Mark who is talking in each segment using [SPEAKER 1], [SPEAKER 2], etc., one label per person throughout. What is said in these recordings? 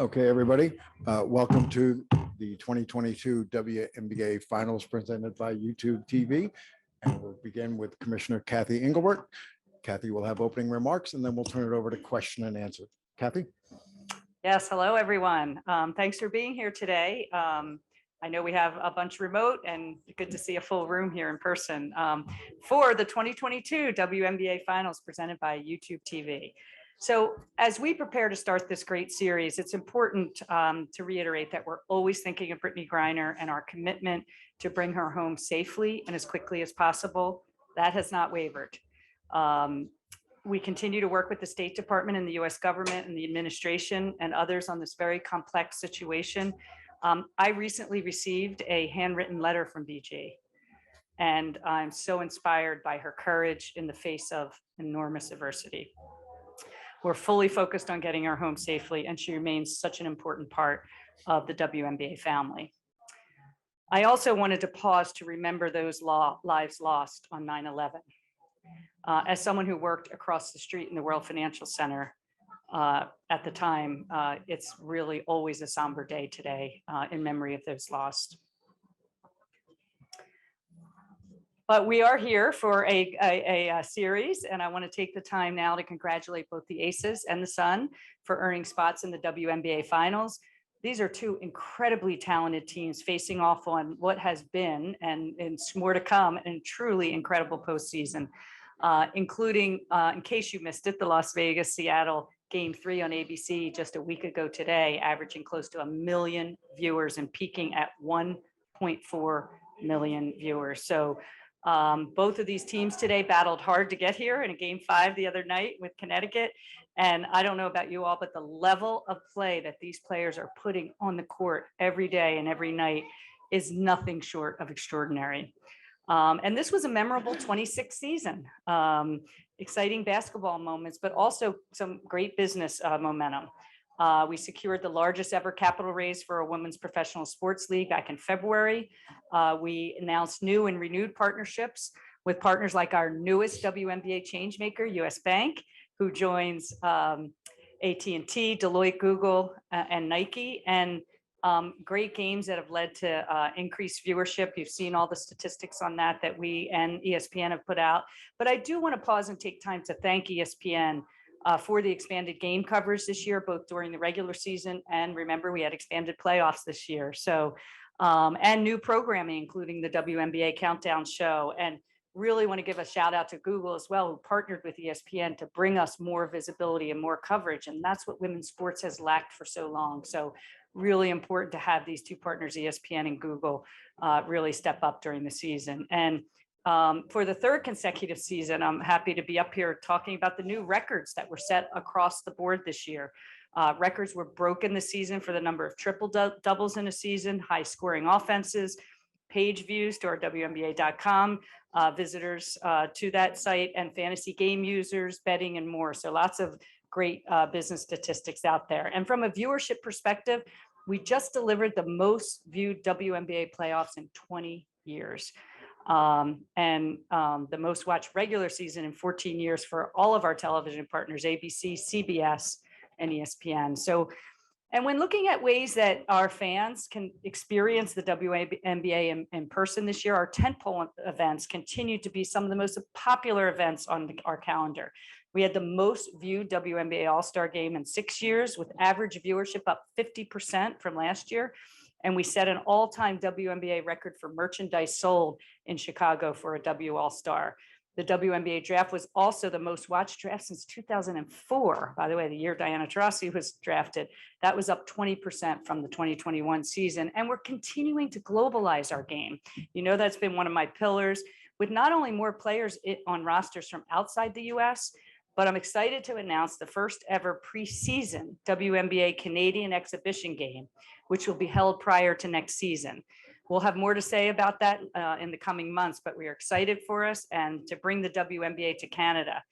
[SPEAKER 1] Okay, everybody, welcome to the 2022 WNBA Finals presented by YouTube TV. And we'll begin with Commissioner Cathy Engelbert. Cathy will have opening remarks, and then we'll turn it over to question and answer. Cathy?
[SPEAKER 2] Yes, hello, everyone. Thanks for being here today. I know we have a bunch remote, and good to see a full room here in person for the 2022 WNBA Finals presented by YouTube TV. So as we prepare to start this great series, it's important to reiterate that we're always thinking of Brittney Griner and our commitment to bring her home safely and as quickly as possible. That has not wavered. We continue to work with the State Department and the US government and the administration and others on this very complex situation. I recently received a handwritten letter from BG, and I'm so inspired by her courage in the face of enormous adversity. We're fully focused on getting her home safely, and she remains such an important part of the WNBA family. I also wanted to pause to remember those lives lost on 9/11. As someone who worked across the street in the World Financial Center at the time, it's really always a somber day today in memory of those lost. But we are here for a series, and I want to take the time now to congratulate both the Aces and the Sun for earning spots in the WNBA Finals. These are two incredibly talented teams facing off on what has been and more to come, and truly incredible postseason, including, in case you missed it, the Las Vegas-Seattle Game 3 on ABC just a week ago today, averaging close to 1 million viewers and peaking at 1.4 million viewers. So both of these teams today battled hard to get here in a Game 5 the other night with Connecticut. And I don't know about you all, but the level of play that these players are putting on the court every day and every night is nothing short of extraordinary. And this was a memorable 26th season. Exciting basketball moments, but also some great business momentum. We secured the largest ever capital raise for a women's professional sports league back in February. We announced new and renewed partnerships with partners like our newest WNBA changemaker, US Bank, who joins AT&T, Deloitte, Google, and Nike, and great games that have led to increased viewership. You've seen all the statistics on that we and ESPN have put out. But I do want to pause and take time to thank ESPN for the expanded game coverage this year, both during the regular season, and remember, we had expanded playoffs this year. So, and new programming, including the WNBA Countdown Show. And really want to give a shout out to Google as well, who partnered with ESPN to bring us more visibility and more coverage. And that's what women's sports has lacked for so long. So really important to have these two partners, ESPN and Google, really step up during the season. And for the third consecutive season, I'm happy to be up here talking about the new records that were set across the board this year. Records were broken this season for the number of triple doubles in a season, high scoring offenses, page views to our WNBA.com, visitors to that site, and fantasy game users, betting, and more. So lots of great business statistics out there. And from a viewership perspective, we just delivered the most viewed WNBA playoffs in 20 years. And the most watched regular season in 14 years for all of our television partners, ABC, CBS, and ESPN. So, and when looking at ways that our fans can experience the WNBA in person this year, our tentpole events continue to be some of the most popular events on our calendar. We had the most viewed WNBA All-Star game in 6 years, with average viewership up 50% from last year. And we set an all-time WNBA record for merchandise sold in Chicago for a W All-Star. The WNBA draft was also the most watched draft since 2004. By the way, the year Diana Taurasi was drafted, that was up 20% from the 2021 season. And we're continuing to globalize our game. You know, that's been one of my pillars, with not only more players on rosters from outside the US, but I'm excited to announce the first ever preseason WNBA Canadian exhibition game, which will be held prior to next season. We'll have more to say about that in the coming months, but we are excited for us and to bring the WNBA to Canada.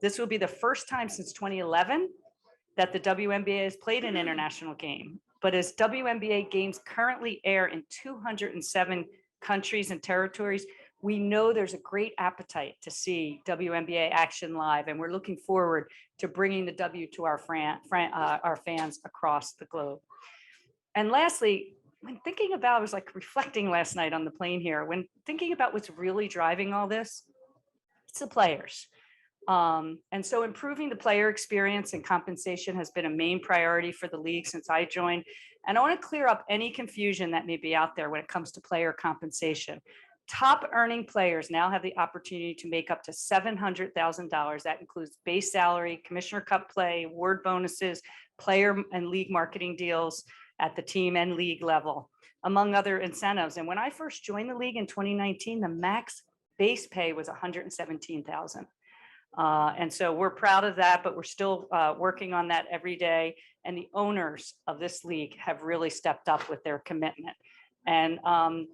[SPEAKER 2] This will be the first time since 2011 that the WNBA has played an international game. But as WNBA games currently air in 207 countries and territories, we know there's a great appetite to see WNBA action live, and we're looking forward to bringing the W to our fans across the globe. And lastly, when thinking about, I was like reflecting last night on the plane here, when thinking about what's really driving all this, it's the players. And so improving the player experience and compensation has been a main priority for the league since I joined. And I want to clear up any confusion that may be out there when it comes to player compensation. Top earning players now have the opportunity to make up to $700,000. That includes base salary, Commissioner Cup play, award bonuses, player and league marketing deals at the team and league level, among other incentives. And when I first joined the league in 2019, the max base pay was $117,000. And so we're proud of that, but we're still working on that every day. And the owners of this league have really stepped up with their commitment. And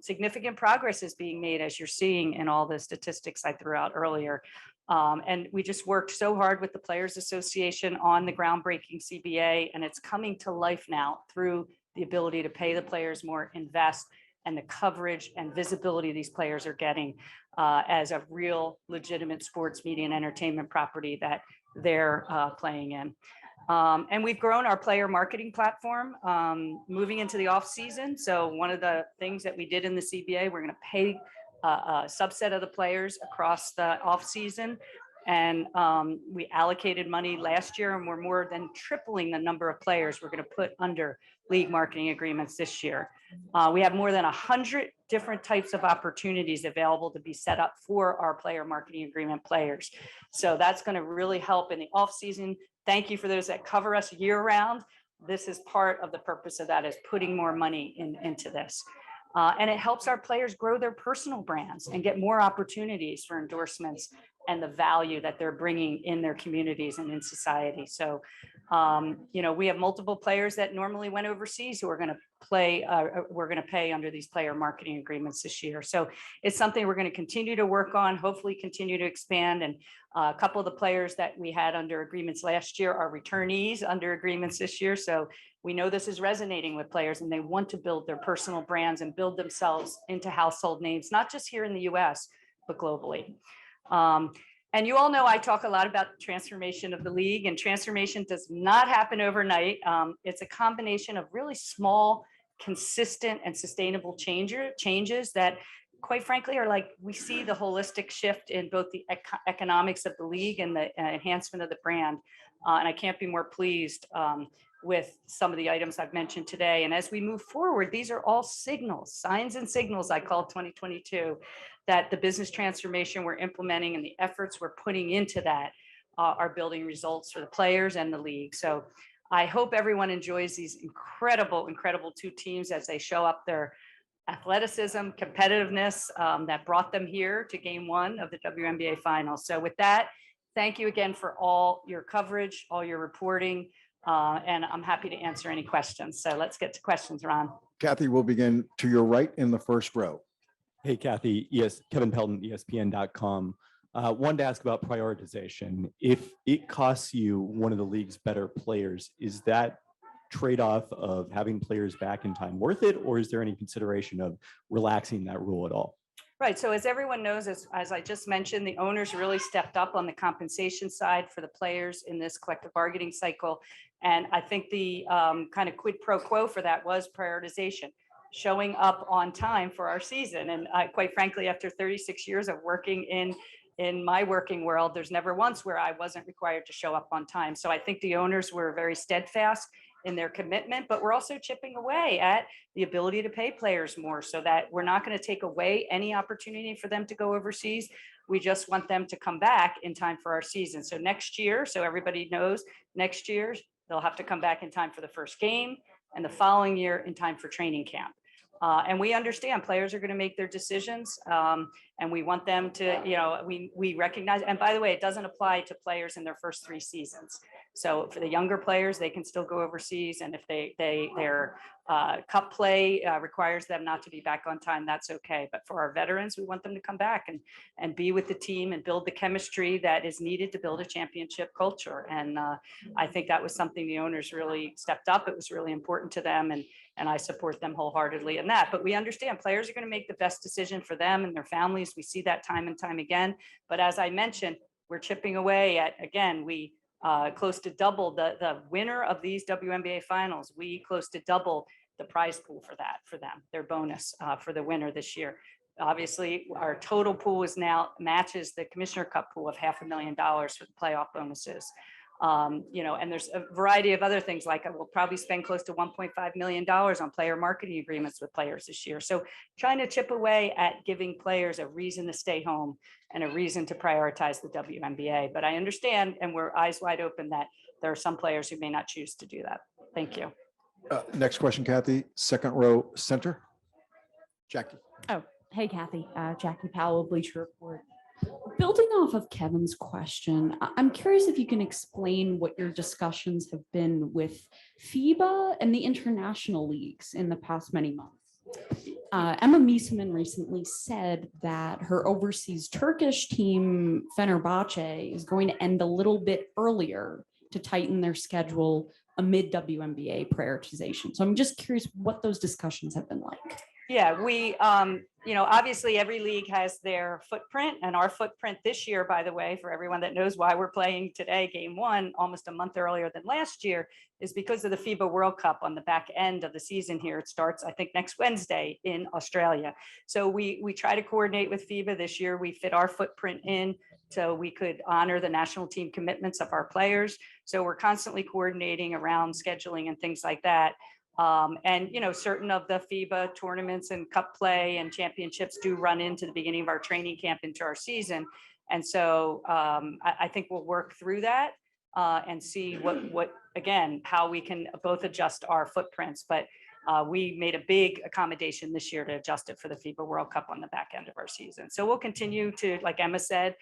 [SPEAKER 2] significant progress is being made, as you're seeing in all the statistics I threw out earlier. And we just worked so hard with the Players Association on the groundbreaking CBA, and it's coming to life now through the ability to pay the players more, invest, and the coverage and visibility these players are getting as a real legitimate sports media and entertainment property that they're playing in. And we've grown our player marketing platform moving into the off season. So one of the things that we did in the CBA, we're going to pay a subset of the players across the off season. And we allocated money last year, and we're more than tripling the number of players we're going to put under league marketing agreements this year. We have more than 100 different types of opportunities available to be set up for our player marketing agreement players. So that's going to really help in the off season. Thank you for those that cover us year round. This is part of the purpose of that, is putting more money into this. And it helps our players grow their personal brands and get more opportunities for endorsements and the value that they're bringing in their communities and in society. So, you know, we have multiple players that normally went overseas who are going to play, we're going to pay under these player marketing agreements this year. So it's something we're going to continue to work on, hopefully continue to expand. And a couple of the players that we had under agreements last year are returnees under agreements this year. So we know this is resonating with players, and they want to build their personal brands and build themselves into household names, not just here in the US, but globally. And you all know I talk a lot about transformation of the league, and transformation does not happen overnight. It's a combination of really small, consistent, and sustainable changes that, quite frankly, are like, we see the holistic shift in both the economics of the league and the enhancement of the brand. And I can't be more pleased with some of the items I've mentioned today. And as we move forward, these are all signals, signs and signals, I call 2022, that the business transformation we're implementing and the efforts we're putting into that are building results for the players and the league. So I hope everyone enjoys these incredible, incredible two teams as they show up their athleticism, competitiveness that brought them here to game one of the WNBA finals. So with that, thank you again for all your coverage, all your reporting, and I'm happy to answer any questions. So let's get to questions, Ron.
[SPEAKER 1] Cathy will begin to your right in the first row.
[SPEAKER 3] Hey, Cathy. Yes, Kevin Pelton, ESPN.com. Wanted to ask about prioritization. If it costs you one of the league's better players, is that trade-off of having players back in time worth it, or is there any consideration of relaxing that rule at all?
[SPEAKER 2] Right. So as everyone knows, as I just mentioned, the owners really stepped up on the compensation side for the players in this collective bargaining cycle. And I think the kind of quid pro quo for that was prioritization, showing up on time for our season. And quite frankly, after 36 years of working in my working world, there's never once where I wasn't required to show up on time. So I think the owners were very steadfast in their commitment, but we're also chipping away at the ability to pay players more, so that we're not going to take away any opportunity for them to go overseas. We just want them to come back in time for our season. So next year, so everybody knows, next year they'll have to come back in time for the first game, and the following year in time for training camp. And we understand players are going to make their decisions, and we want them to, you know, we recognize, and by the way, it doesn't apply to players in their first 3 seasons. So for the younger players, they can still go overseas. And if their cup play requires them not to be back on time, that's okay. But for our veterans, we want them to come back and be with the team and build the chemistry that is needed to build a championship culture. And I think that was something the owners really stepped up. It was really important to them. And I support them wholeheartedly in that. But we understand players are going to make the best decision for them and their families. We see that time and time again. But as I mentioned, we're chipping away at, again, we close to double the winner of these WNBA finals. We close to double the prize pool for them, their bonus for the winner this year. Obviously, our total pool is now matches the Commissioner Cup pool of $500,000 for the playoff bonuses. And there's a variety of other things, like we'll probably spend close to $1.5 million on player marketing agreements with players this year. So trying to chip away at giving players a reason to stay home and a reason to prioritize the WNBA. But I understand, and we're eyes wide open, that there are some players who may not choose to do that. Thank you.
[SPEAKER 1] Next question, Cathy, second row center. Jackie.
[SPEAKER 4] Oh, hey, Cathy. Jackie Powell, Bleacher Report. Building off of Kevin's question, I'm curious if you can explain what your discussions have been with FIBA and the international leagues in the past many months. Emma Miesemann recently said that her overseas Turkish team, Fenerbahce, is going to end a little bit earlier to tighten their schedule amid WNBA prioritization. So I'm just curious what those discussions have been like.
[SPEAKER 2] Yeah, we, obviously every league has their footprint, and our footprint this year, by the way, for everyone that knows why we're playing today, game one, almost a month earlier than last year, is because of the FIBA World Cup on the back end of the season here. It starts, I think, next Wednesday in Australia. So we try to coordinate with FIBA this year. We fit our footprint in so we could honor the national team commitments of our players. So we're constantly coordinating around scheduling and things like that. Certain of the FIBA tournaments and cup play and championships do run into the beginning of our training camp into our season. And so I think we'll work through that and see how we can both adjust our footprints. But we made a big accommodation this year to adjust it for the FIBA World Cup on the back end of our season. So we'll continue to, like Emma said,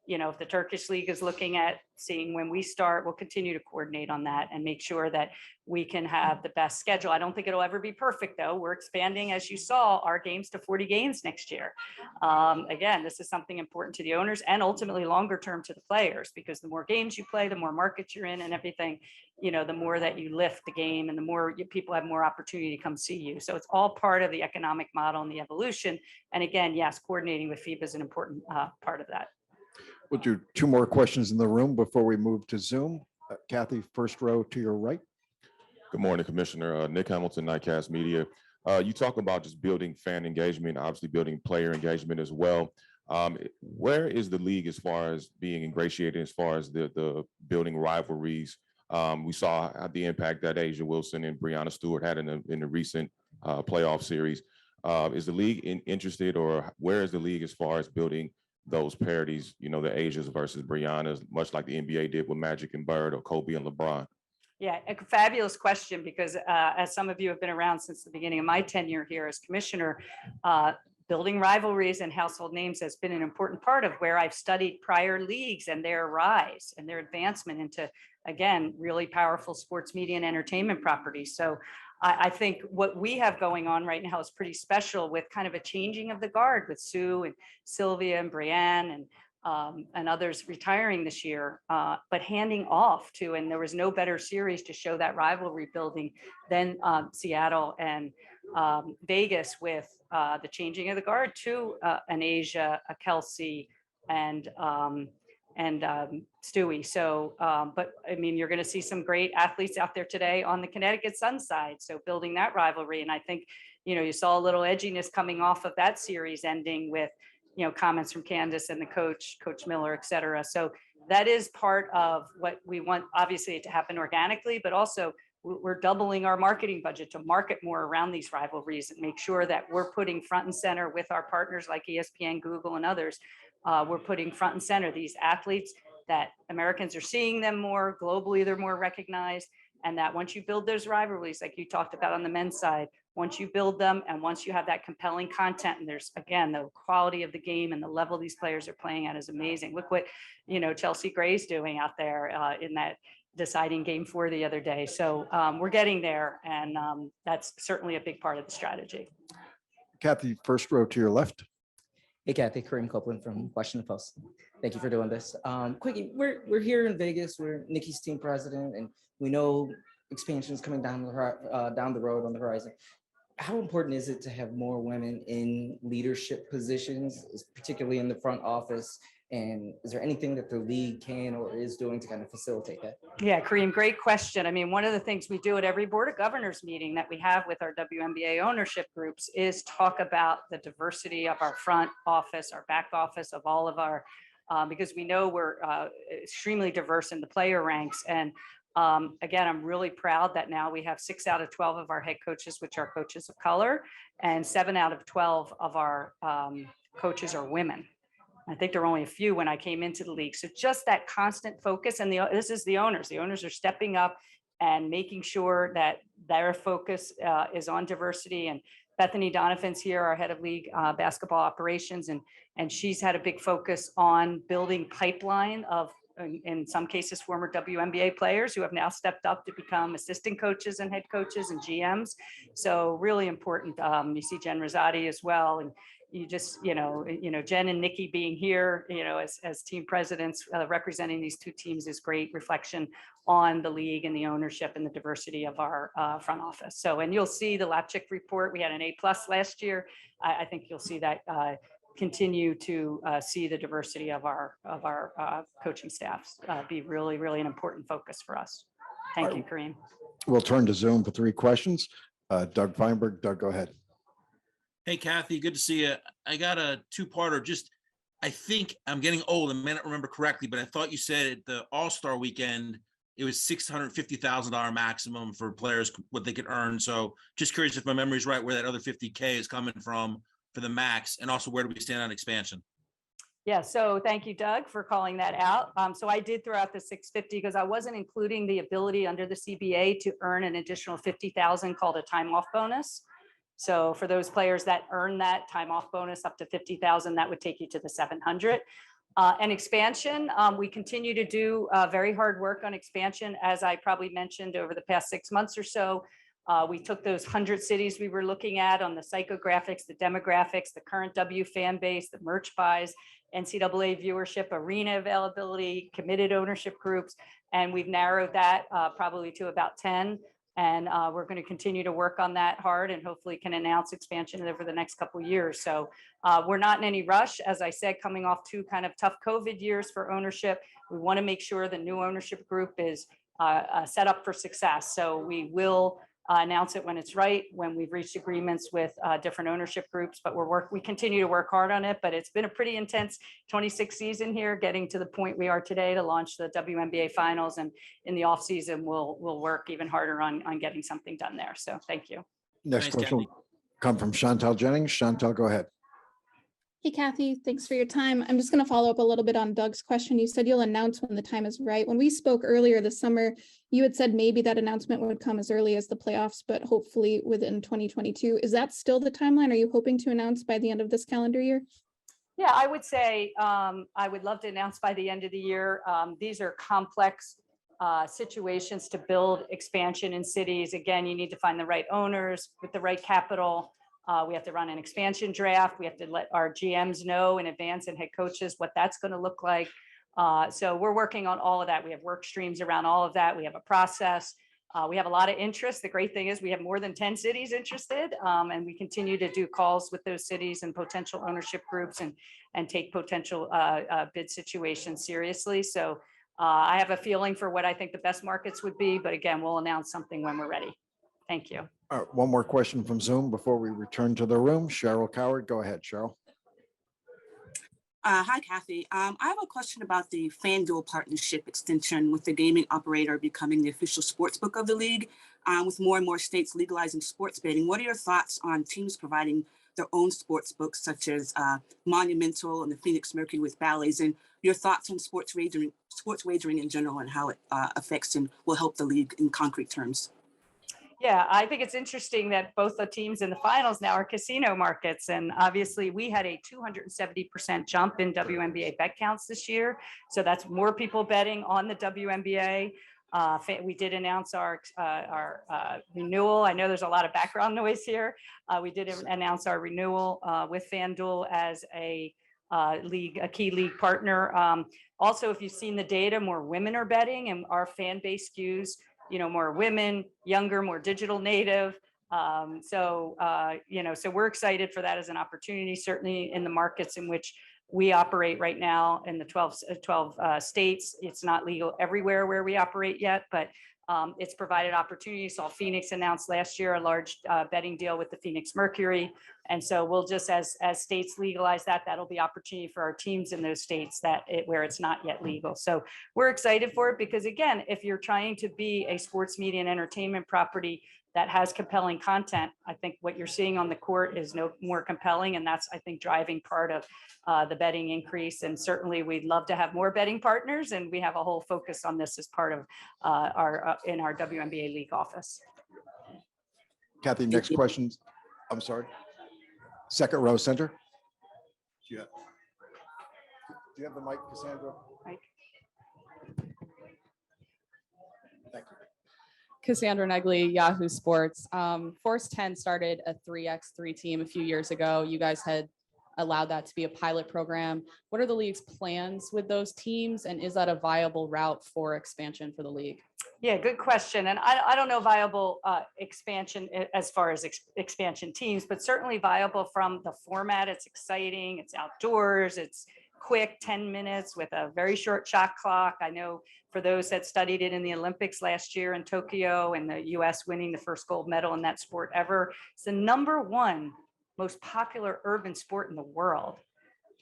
[SPEAKER 2] if the Turkish league is looking at seeing when we start, we'll continue to coordinate on that and make sure that we can have the best schedule. I don't think it'll ever be perfect, though. We're expanding, as you saw, our games to 40 games next year. Again, this is something important to the owners and ultimately longer term to the players, because the more games you play, the more markets you're in and everything, the more that you lift the game and the more people have more opportunity to come see you. So it's all part of the economic model and the evolution. And again, yes, coordinating with FIBA is an important part of that.
[SPEAKER 1] We'll do two more questions in the room before we move to Zoom. Cathy, first row to your right.
[SPEAKER 5] Good morning, Commissioner. Nick Hamilton, Nightcast Media. You talk about just building fan engagement, obviously building player engagement as well. Where is the league as far as being ingratiated, as far as the building rivalries? We saw the impact that Asia Wilson and Breanna Stewart had in the recent playoff series. Is the league interested, or where is the league as far as building those parodies, the Asias versus Briannas, much like the NBA did with Magic and Bird or Kobe and LeBron?
[SPEAKER 2] Yeah, a fabulous question, because as some of you have been around since the beginning of my tenure here as commissioner, building rivalries and household names has been an important part of where I've studied prior leagues and their rise and their advancement into, again, really powerful sports media and entertainment properties. So I think what we have going on right now is pretty special, with kind of a changing of the guard with Sue and Sylvia and Brianne and others retiring this year, but handing off to, and there was no better series to show that rivalry building than Seattle and Vegas, with the changing of the guard to an Asia, a Kelsey, and Stewie. So, but I mean, you're going to see some great athletes out there today on the Connecticut Sun side. So building that rivalry. And I think, you saw a little edginess coming off of that series ending with, comments from Candace and the Coach Miller, et cetera. So that is part of what we want, obviously, to happen organically, but also we're doubling our marketing budget to market more around these rivalries and make sure that we're putting front and center with our partners like ESPN, Google, and others. We're putting front and center these athletes, that Americans are seeing them more globally, they're more recognized. And that once you build those rivalries, like you talked about on the men's side, once you build them and once you have that compelling content, and there's, again, the quality of the game and the level these players are playing at is amazing. Look what, Chelsea Gray's doing out there in that, deciding game 4 the other day. So we're getting there, and that's certainly a big part of the strategy.
[SPEAKER 1] Kathy, first row to your left.
[SPEAKER 6] Hey, Cathy, Kareem Copeland from Washington Post. Thank you for doing this. Quickie, we're here in Vegas. We're Nikki's team president, and we know expansion is coming down the road on the horizon. How important is it to have more women in leadership positions, particularly in the front office? And is there anything that the league can or is doing to kind of facilitate that?
[SPEAKER 2] Yeah, Kareem, great question. I mean, one of the things we do at every Board of Governors meeting that we have with our WNBA ownership groups is talk about the diversity of our front office, our back office, of all of our, because we know we're extremely diverse in the player ranks. And again, I'm really proud that now we have 6 out of 12 of our head coaches, which are coaches of color, and 7 out of 12 of our coaches are women. I think there were only a few when I came into the league. So just that constant focus, and this is the owners. The owners are stepping up and making sure that their focus is on diversity. And Bethany Donovan's here, our head of league basketball operations, and she's had a big focus on building pipeline of, in some cases, former WNBA players who have now stepped up to become assistant coaches and head coaches and GMs. So really important. You see Jen Rosati as well. And you just, Jen and Nikki being here, as team presidents representing these two teams is great reflection on the league and the ownership and the diversity of our front office. So, and you'll see the Lapchick report. We had an A+ last year. I think you'll see that continue to see the diversity of our coaching staffs be really, really an important focus for us. Thank you, Kareem.
[SPEAKER 1] We'll turn to Zoom for 3 questions. Doug Feinberg. Doug, go ahead.
[SPEAKER 7] Hey, Kathy, good to see you. I got a 2-parter. I think I'm getting old and may not remember correctly, but I thought you said at the All-Star weekend, it was $650,000 maximum for players, what they could earn. So just curious if my memory is right, where that other $50K is coming from for the max, and also where do we stand on expansion?
[SPEAKER 2] Yeah, so thank you, Doug, for calling that out. So I did throw out the 650 because I wasn't including the ability under the CBA to earn an additional 50,000 called a time off bonus. So for those players that earn that time off bonus up to 50,000, that would take you to the 700. And expansion, we continue to do very hard work on expansion. As I probably mentioned over the past 6 months or so, we took those 100 cities we were looking at on the psychographics, the demographics, the current W fan base, the merch buys, NCAA viewership, arena availability, committed ownership groups, and we've narrowed that probably to about 10. And we're going to continue to work on that hard and hopefully can announce expansion over the next couple of years. So we're not in any rush. As I said, coming off 2 kind of tough COVID years for ownership, we want to make sure the new ownership group is set up for success. So we will announce it when it's right, when we've reached agreements with different ownership groups, but we continue to work hard on it. But it's been a pretty intense 26 season here, getting to the point we are today to launch the WNBA finals. And in the off season, we'll work even harder on getting something done there. So thank you.
[SPEAKER 1] Next
[SPEAKER 7] Thanks,
[SPEAKER 1] question will come from Chantal Jennings. Chantal, go ahead.
[SPEAKER 8] Hey, Kathy, thanks for your time. I'm just going to follow up a little bit on Doug's question. You said you'll announce when the time is right. When we spoke earlier this summer, you had said maybe that announcement would come as early as the playoffs, but hopefully within 2022. Is that still the timeline? Are you hoping to announce by the end of this calendar year?
[SPEAKER 2] Yeah, I would say I would love to announce by the end of the year. These are complex situations to build expansion in cities. Again, you need to find the right owners with the right capital. We have to run an expansion draft. We have to let our GMs know in advance and head coaches what that's going to look like. So we're working on all of that. We have work streams around all of that. We have a process. We have a lot of interest. The great thing is we have more than 10 cities interested, and we continue to do calls with those cities and potential ownership groups and take potential bid situations seriously. So I have a feeling for what I think the best markets would be, but again, we'll announce something when we're ready. Thank you.
[SPEAKER 1] All right, one more question from Zoom before we return to the room. Cheryl Coward, go ahead, Cheryl.
[SPEAKER 9] Hi, Kathy. I have a question about the FanDuel partnership extension with the gaming operator becoming the official sportsbook of the league. With more and more states legalizing sports betting, what are your thoughts on teams providing their own sports books, such as Monumental and the Phoenix Mercury with Bally's, and your thoughts on sports wagering in general and how it affects and will help the league in concrete terms?
[SPEAKER 2] Yeah, I think it's interesting that both the teams in the finals now are casino markets. And obviously we had a 270% jump in WNBA bet counts this year. So that's more people betting on the WNBA. We did announce our renewal. I know there's a lot of background noise here. We did announce our renewal with FanDuel as a key league partner. Also, if you've seen the data, more women are betting, and our fan base skews, more women, younger, more digital native. So we're excited for that as an opportunity, certainly in the markets in which we operate right now in the 12 states. It's not legal everywhere where we operate yet, but it's provided opportunities. Saw Phoenix announced last year a large betting deal with the Phoenix Mercury. And so we'll just, as states legalize that, that'll be opportunity for our teams in those states where it's not yet legal. So we're excited for it because, again, if you're trying to be a sports media and entertainment property that has compelling content, I think what you're seeing on the court is no more compelling. And that's, I think, driving part of the betting increase. And certainly we'd love to have more betting partners. And we have a whole focus on this as part of in our WNBA league office.
[SPEAKER 1] Cathy, next questions. I'm sorry. Second row center. Do you have the mic, Cassandra?
[SPEAKER 2] Mike.
[SPEAKER 1] Thank you.
[SPEAKER 10] Cassandra Negley, Yahoo Sports. Force 10 started a 3x3 team a few years ago. You guys had allowed that to be a pilot program. What are the league's plans with those teams? And is that a viable route for expansion for the league?
[SPEAKER 2] Yeah, good question. And I don't know viable expansion as far as expansion teams, but certainly viable from the format. It's exciting. It's outdoors. It's quick, 10 minutes with a very short shot clock. I know for those that studied it in the Olympics last year in Tokyo and the US winning the first gold medal in that sport ever, it's the #1 most popular urban sport in the world.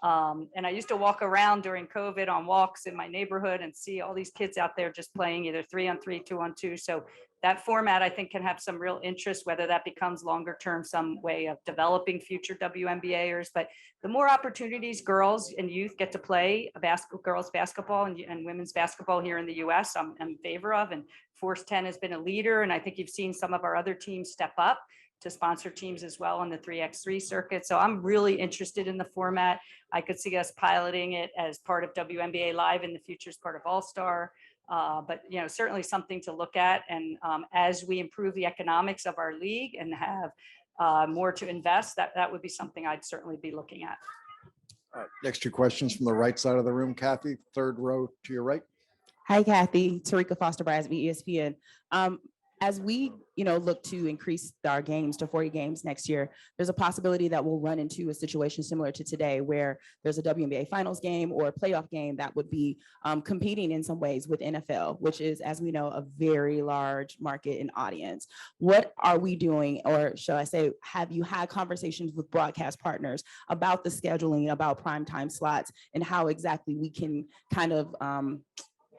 [SPEAKER 2] And I used to walk around during COVID on walks in my neighborhood and see all these kids out there just playing either 3-on-3, 2-on-2. So that format, I think, can have some real interest, whether that becomes longer term, some way of developing future WNBAers. But the more opportunities girls and youth get to play girls basketball and women's basketball here in the US, I'm in favor of. And Force 10 has been a leader. And I think you've seen some of our other teams step up to sponsor teams as well on the 3x3 circuit. So I'm really interested in the format. I could see us piloting it as part of WNBA Live in the future as part of All-Star. But certainly something to look at. And as we improve the economics of our league and have more to invest, that would be something I'd certainly be looking at.
[SPEAKER 1] Next two questions from the right side of the room. Cathy, third row to your right.
[SPEAKER 11] Hi, Cathy. Tarika Foster-Brasby, ESPN. As we, look to increase our games to 40 games next year, there's a possibility that we'll run into a situation similar to today where there's a WNBA finals game or a playoff game that would be competing in some ways with NFL, which is, as we know, a very large market and audience. What are we doing, or shall I say, have you had conversations with broadcast partners about the scheduling, about primetime slots, and how exactly we can kind of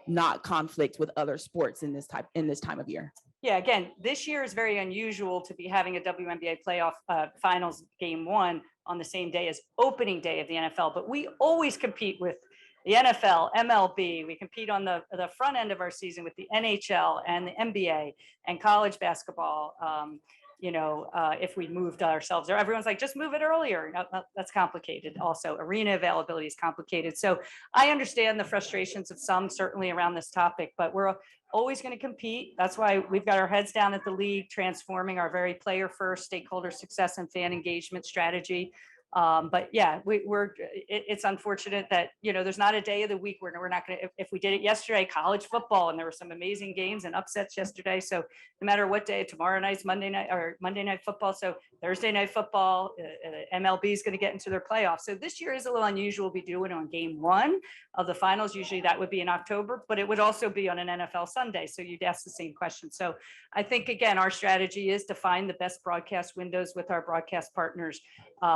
[SPEAKER 11] not conflict with other sports in this time of year?
[SPEAKER 2] Yeah, again, this year is very unusual to be having a WNBA playoff finals game 1 on the same day as opening day of the NFL, but we always compete with the NFL, MLB. We compete on the front end of our season with the NHL and the NBA and college basketball. If we moved ourselves there, everyone's like, just move it earlier. That's complicated. Also, arena availability is complicated. So I understand the frustrations of some certainly around this topic, but we're always going to compete. That's why we've got our heads down at the league, transforming our very player first stakeholder success and fan engagement strategy. But yeah, it's unfortunate that, there's not a day of the week where we're not going to, if we did it yesterday, college football, and there were some amazing games and upsets yesterday. So no matter what day, tomorrow night's Monday night football. So Thursday night football, MLB is going to get into their playoffs. So this year is a little unusual. We do it on game 1 of the finals. Usually that would be in October, but it would also be on an NFL Sunday. So you'd ask the same question. So I think, again, our strategy is to find the best broadcast windows with our broadcast partners,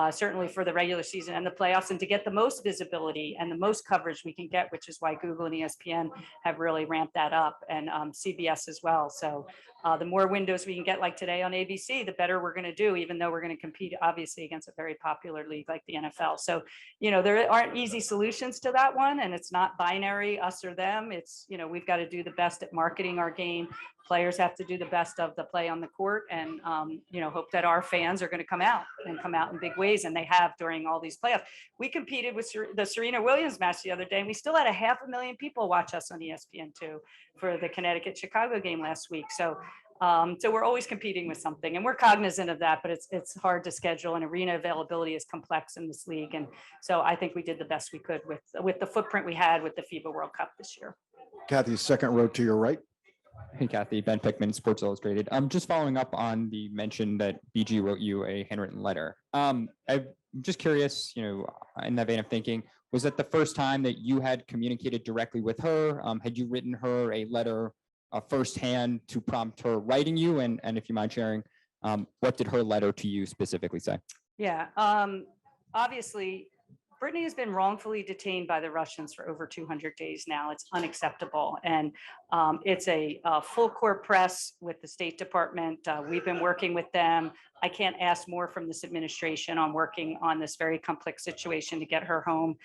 [SPEAKER 2] certainly for the regular season and the playoffs, and to get the most visibility and the most coverage we can get, which is why Google and ESPN have really ramped that up, and CBS as well. So the more windows we can get, like today on ABC, the better we're going to do, even though we're going to compete obviously against a very popular league like the NFL. So, there aren't easy solutions to that one, and it's not binary, us or them. It's, we've got to do the best at marketing our game, players have to do the best of the play on the court and, hope that our fans are going to come out in big ways. And they have during all these playoffs. We competed with the Serena Williams match the other day, and we still had 500,000 people watch us on ESPN2 for the Connecticut-Chicago game last week. So we're always competing with something, and we're cognizant of that, but it's hard to schedule, and arena availability is complex in this league. And so I think we did the best we could with the footprint we had with the FIBA World Cup this year.
[SPEAKER 1] Kathy, second row to your right.
[SPEAKER 12] Hey, Kathy, Ben Pickman, Sports Illustrated. I'm just following up on the mention that BG wrote you a handwritten letter. I'm just curious, in that vein of thinking, was that the first time that you had communicated directly with her? Had you written her a letter firsthand to prompt her writing you? And if you mind sharing, what did her letter to you specifically say?
[SPEAKER 2] Yeah, obviously, Brittney has been wrongfully detained by the Russians for over 200 days now. It's unacceptable. And it's a full court press with the State Department. We've been working with them. I can't ask more from this administration on working on this very complex situation to get her home.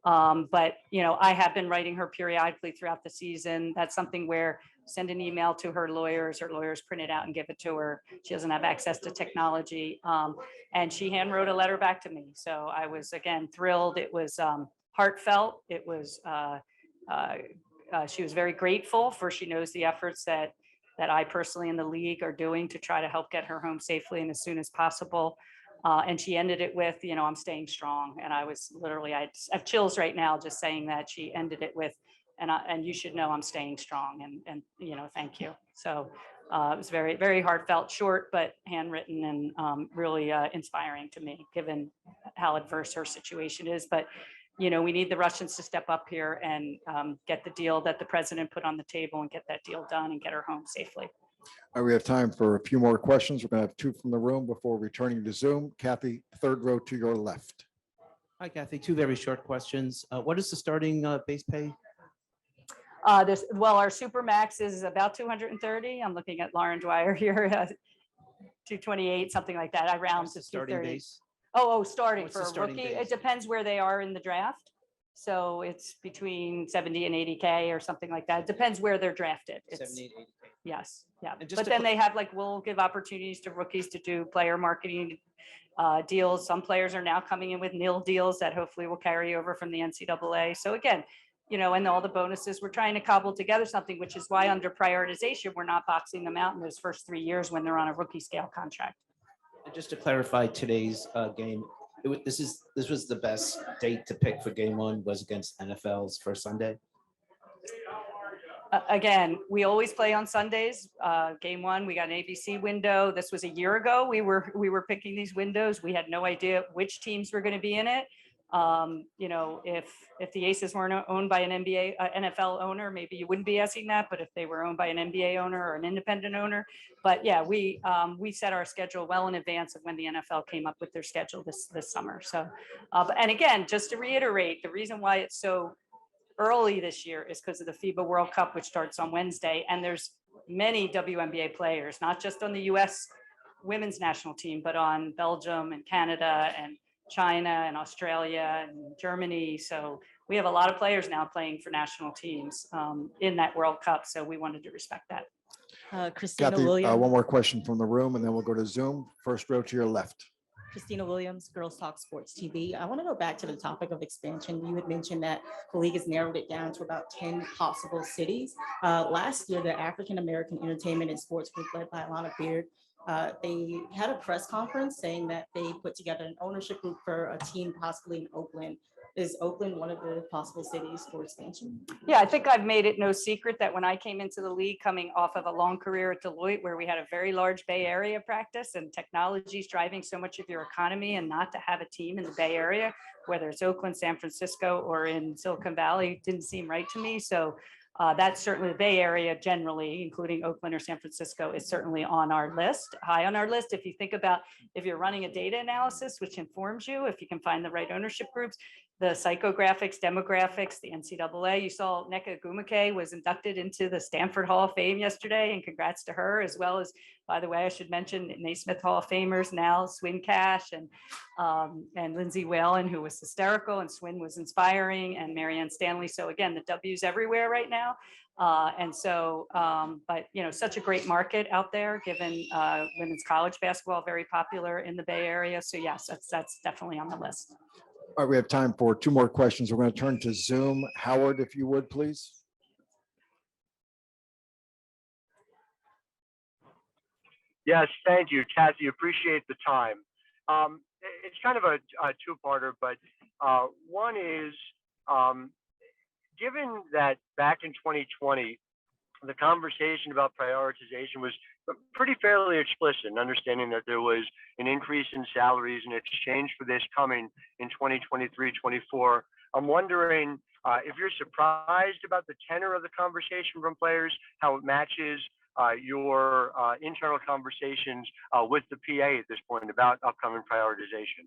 [SPEAKER 2] But I have been writing her periodically throughout the season. That's something where send an email to her lawyers print it out and give it to her. She doesn't have access to technology. And she hand wrote a letter back to me. So I was, again, thrilled. It was heartfelt. It was, she was very grateful for, she knows the efforts that I personally in the league are doing to try to help get her home safely and as soon as possible. And she ended it with, I'm staying strong. And I was literally, I have chills right now just saying that. She ended it with, and you should know I'm staying strong, and thank you. So it was very, very heartfelt, short, but handwritten, and really inspiring to me, given how adverse her situation is. But we need the Russians to step up here and get the deal that the president put on the table and get that deal done and get her home safely.
[SPEAKER 1] All right, we have time for a few more questions. We're going to have two from the room before returning to Zoom. Kathy, third row to your left.
[SPEAKER 13] Hi, Kathy. Two very short questions. What is the starting base pay?
[SPEAKER 2] Our super max is about 230. I'm looking at Lauren Dwyer here, 228, something like that. I round to
[SPEAKER 13] Starting
[SPEAKER 2] 230.
[SPEAKER 13] base?
[SPEAKER 2] Starting
[SPEAKER 13] What's
[SPEAKER 2] for
[SPEAKER 13] the
[SPEAKER 2] a
[SPEAKER 13] starting
[SPEAKER 2] rookie.
[SPEAKER 13] base?
[SPEAKER 2] It depends where they are in the draft. So it's between 70 and 80K or something like that. It depends where they're drafted.
[SPEAKER 13] 70, 80K.
[SPEAKER 2] Yes, yeah.
[SPEAKER 13] And just
[SPEAKER 2] But
[SPEAKER 13] to
[SPEAKER 2] then they have, we'll give opportunities to rookies to do player marketing deals. Some players are now coming in with nil deals that hopefully will carry over from the NCAA. So again, and all the bonuses, we're trying to cobble together something, which is why under prioritization, we're not boxing them out in those first 3 years when they're on a rookie scale contract.
[SPEAKER 13] And just to clarify today's game, this was the best date to pick for game one was against NFL's first Sunday.
[SPEAKER 2] Again, we always play on Sundays. Game one, we got an ABC window. This was a year ago. We were picking these windows. We had no idea which teams were going to be in it. If the Aces weren't owned by an NFL owner, maybe you wouldn't be asking that. But if they were owned by an NBA owner or an independent owner, but yeah, we set our schedule well in advance of when the NFL came up with their schedule this summer. So, and again, just to reiterate, the reason why it's so early this year is because of the FIBA World Cup, which starts on Wednesday, and there's many WNBA players, not just on the U.S. women's national team, but on Belgium and Canada and China and Australia and Germany. So we have a lot of players now playing for national teams in that World Cup. So we wanted to respect that.
[SPEAKER 14] Christina
[SPEAKER 1] Kathy,
[SPEAKER 14] Williams.
[SPEAKER 1] one more question from the room, and then we'll go to Zoom. First row to your left.
[SPEAKER 14] Christina Williams, Girls Talk Sports TV. I want to go back to the topic of expansion. You had mentioned that the league has narrowed it down to about 10 possible cities. Last year, the African American Entertainment and Sports Group, led by Alana Beard, they had a press conference saying that they put together an ownership group for a team possibly in Oakland. Is Oakland one of the possible cities for expansion?
[SPEAKER 2] Yeah, I think I've made it no secret that when I came into the league, coming off of a long career at Deloitte, where we had a very large Bay Area practice and technology is driving so much of your economy, and not to have a team in the Bay Area, whether it's Oakland, San Francisco, or in Silicon Valley, didn't seem right to me. So that's certainly the Bay Area generally, including Oakland or San Francisco, is certainly on our list, high on our list. If you think about, if you're running a data analysis, which informs you, if you can find the right ownership groups, the psychographics, demographics, the NCAA. You saw Nneka Ogwumike was inducted into the Stanford Hall of Fame yesterday, and congrats to her, as well as, by the way, I should mention Naismith Hall of Famers now, Swin Cash and Lindsay Whalen, who was hysterical, and Swin was inspiring, and Marianne Stanley. So again, the W's everywhere right now. But you know, such a great market out there, given women's college basketball, very popular in the Bay Area. So yes, that's definitely on the list.
[SPEAKER 1] All right, we have time for two more questions. We're going to turn to Zoom. Howard, if you would, please.
[SPEAKER 15] Yes, thank you, Cathy. Appreciate the time. It's kind of a two-parter, but one is, given that back in 2020, the conversation about prioritization was pretty fairly explicit, and understanding that there was an increase in salaries in exchange for this coming in 2023-24. I'm wondering if you're surprised about the tenor of the conversation from players, how it matches your internal conversations with the PA at this point about upcoming prioritization.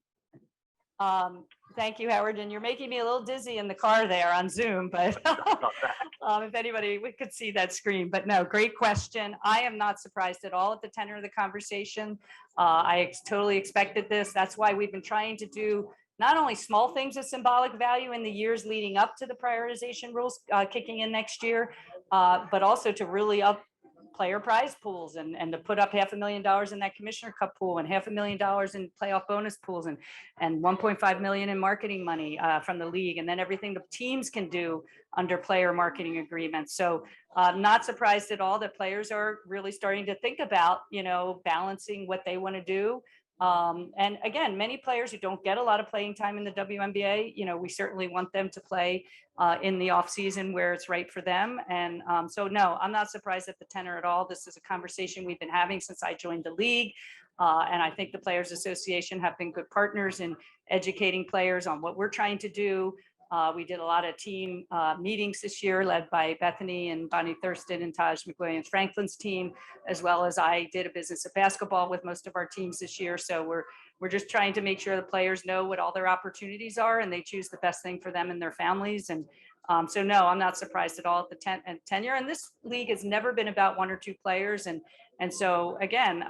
[SPEAKER 2] Thank you, Howard. And you're making me a little dizzy in the car there on Zoom, but if anybody, we could see that screen. But no, great question. I am not surprised at all at the tenor of the conversation. I totally expected this. That's why we've been trying to do not only small things of symbolic value in the years leading up to the prioritization rules kicking in next year, but also to really up player prize pools and to put up $500,000 in that Commissioner Cup pool and $500,000 in playoff bonus pools and $1.5 million in marketing money from the league, and then everything the teams can do under player marketing agreements. So not surprised at all that players are really starting to think about, you know, balancing what they want to do. And again, many players who don't get a lot of playing time in the WNBA, you know, we certainly want them to play in the off season where it's right for them. And so, no, I'm not surprised at the tenor at all. This is a conversation we've been having since I joined the league. And I think the Players Association have been good partners in educating players on what we're trying to do. We did a lot of team meetings this year, led by Bethany and Bonnie Thurston and Taj McWilliams Franklin's team, as well as I did a business of basketball with most of our teams this year. So we're just trying to make sure the players know what all their opportunities are and they choose the best thing for them and their families. And so no, I'm not surprised at all at the tenure. And this league has never been about one or two players. And so again,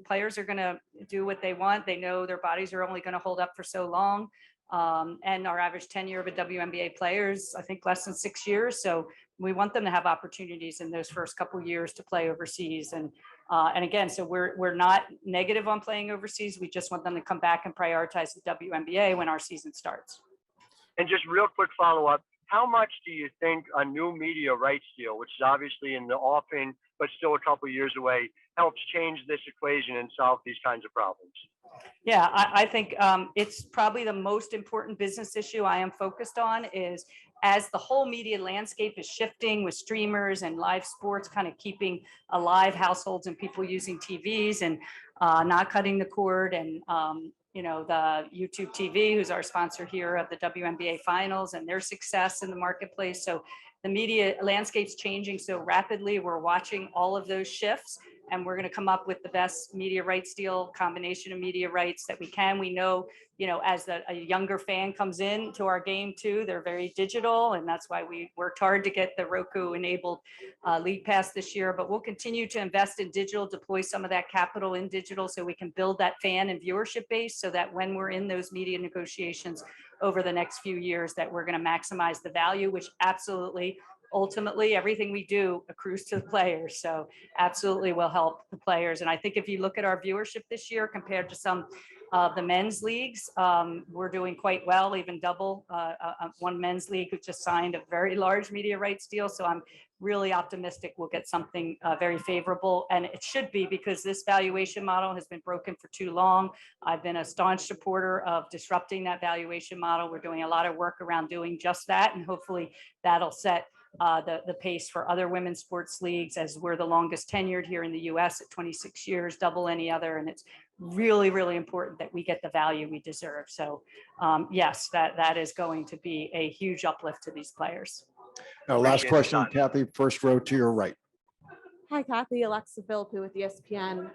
[SPEAKER 2] players are going to do what they want. They know their bodies are only going to hold up for so long. And our average tenure of a WNBA player is, I think, less than 6 years. So we want them to have opportunities in those first couple of years to play overseas. And again, so we're not negative on playing overseas. We just want them to come back and prioritize the WNBA when our season starts.
[SPEAKER 15] And just real quick follow-up, how much do you think a new media rights deal, which is obviously in the offing, but still a couple of years away, helps change this equation and solve these kinds of problems?
[SPEAKER 2] Yeah, I think it's probably the most important business issue I am focused on is as the whole media landscape is shifting with streamers and live sports kind of keeping alive households and people using TVs and not cutting the cord and you know, the YouTube TV, who's our sponsor here of the WNBA finals and their success in the marketplace. So the media landscape's changing so rapidly. We're watching all of those shifts and we're going to come up with the best media rights deal, combination of media rights that we can. We know, you know, as a younger fan comes in to our game too, they're very digital. And that's why we worked hard to get the Roku enabled League Pass this year, but we'll continue to invest in digital, deploy some of that capital in digital so we can build that fan and viewership base so that when we're in those media negotiations over the next few years, that we're going to maximize the value, which absolutely ultimately everything we do accrues to the players. So absolutely will help the players. And I think if you look at our viewership this year compared to some of the men's leagues, we're doing quite well, even double one men's league who just signed a very large media rights deal. So I'm really optimistic we'll get something very favorable. And it should be, because this valuation model has been broken for too long. I've been a staunch supporter of disrupting that valuation model. We're doing a lot of work around doing just that. And hopefully that'll set the pace for other women's sports leagues, as we're the longest tenured here in the US at 26 years, double any other. And it's really, really important that we get the value we deserve. So yes, that is going to be a huge uplift to these players.
[SPEAKER 1] Now, last question, Cathy, first row to your right.
[SPEAKER 16] Hi, Cathy. Alexa Philippou with ESPN.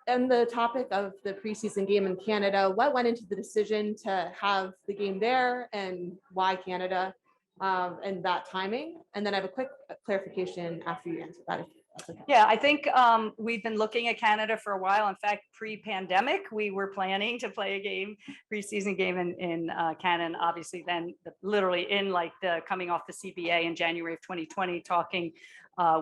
[SPEAKER 16] And the topic of the preseason game in Canada, what went into the decision to have the game there and why Canada and that timing? And then I have a quick clarification after you answer that. If that's okay.
[SPEAKER 2] Yeah, I think we've been looking at Canada for a while. In fact, pre-pandemic, we were planning to play a game, preseason game in Canada. Obviously, then literally in like the coming off the CBA in January of 2020, talking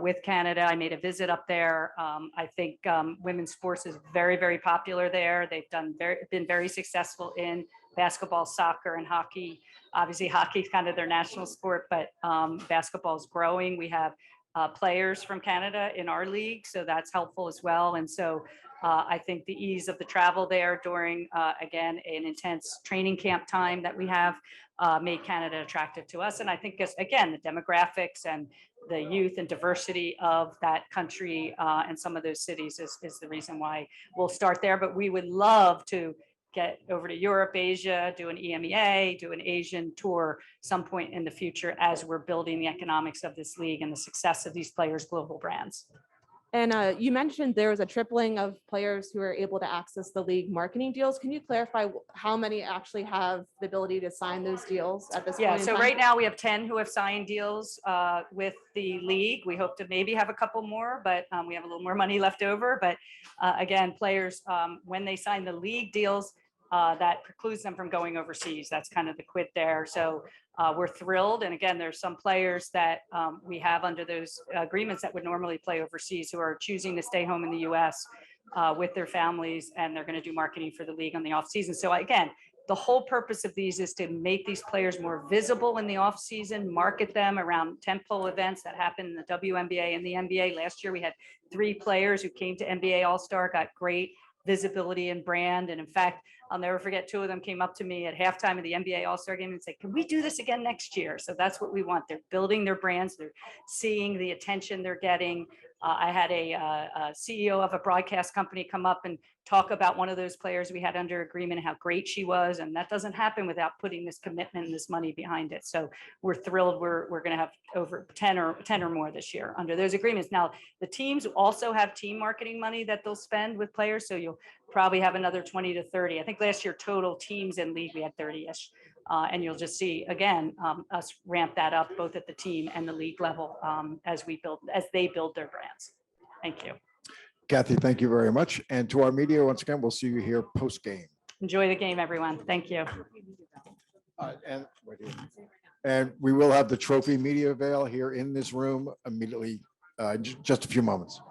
[SPEAKER 2] with Canada. I made a visit up there. I think women's sports is very, very popular there. They've been very successful in basketball, soccer, and hockey. Obviously, hockey is kind of their national sport, but basketball is growing. We have players from Canada in our league, so that's helpful as well. And so I think the ease of the travel there during, again, an intense training camp time that we have made Canada attractive to us. And I think, again, the demographics and the youth and diversity of that country and some of those cities is the reason why we'll start there. But we would love to get over to Europe, Asia, do an EMEA, do an Asian tour some point in the future as we're building the economics of this league and the success of these players' global brands.
[SPEAKER 16] And you mentioned there was a tripling of players who are able to access the league marketing deals. Can you clarify how many actually have the ability to sign those deals at this point?
[SPEAKER 2] Yeah,
[SPEAKER 16] in
[SPEAKER 2] so
[SPEAKER 16] time?
[SPEAKER 2] right now we have 10 who have signed deals with the league. We hope to maybe have a couple more, but we have a little more money left over. But again, players, when they sign the league deals, that precludes them from going overseas. That's kind of the quid there. So we're thrilled. And again, there's some players that we have under those agreements that would normally play overseas who are choosing to stay home in the US with their families, and they're going to do marketing for the league on the off season. So again, the whole purpose of these is to make these players more visible in the off season, market them around tentpole events that happen in the WNBA and the NBA. Last year, we had 3 players who came to NBA All-Star, got great visibility and brand. And in fact, I'll never forget, 2 of them came up to me at halftime of the NBA All-Star game and said, can we do this again next year? So that's what we want. They're building their brands. They're seeing the attention they're getting. I had a CEO of a broadcast company come up and talk about one of those players we had under agreement, how great she was. And that doesn't happen without putting this commitment and this money behind it. So we're thrilled. We're going to have over 10 or more this year under those agreements. Now, the teams also have team marketing money that they'll spend with players. So you'll probably have another 20 to 30. I think last year total teams in league, we had 30-ish. And you'll just see, again, us ramp that up both at the team and the league level as they build their brands. Thank you.
[SPEAKER 1] Cathy, thank you very much. And to our media, once again, we'll see you here post-game.
[SPEAKER 2] Enjoy the game, everyone. Thank you.
[SPEAKER 1] And we will have the trophy media veil here in this room immediately, just a few moments.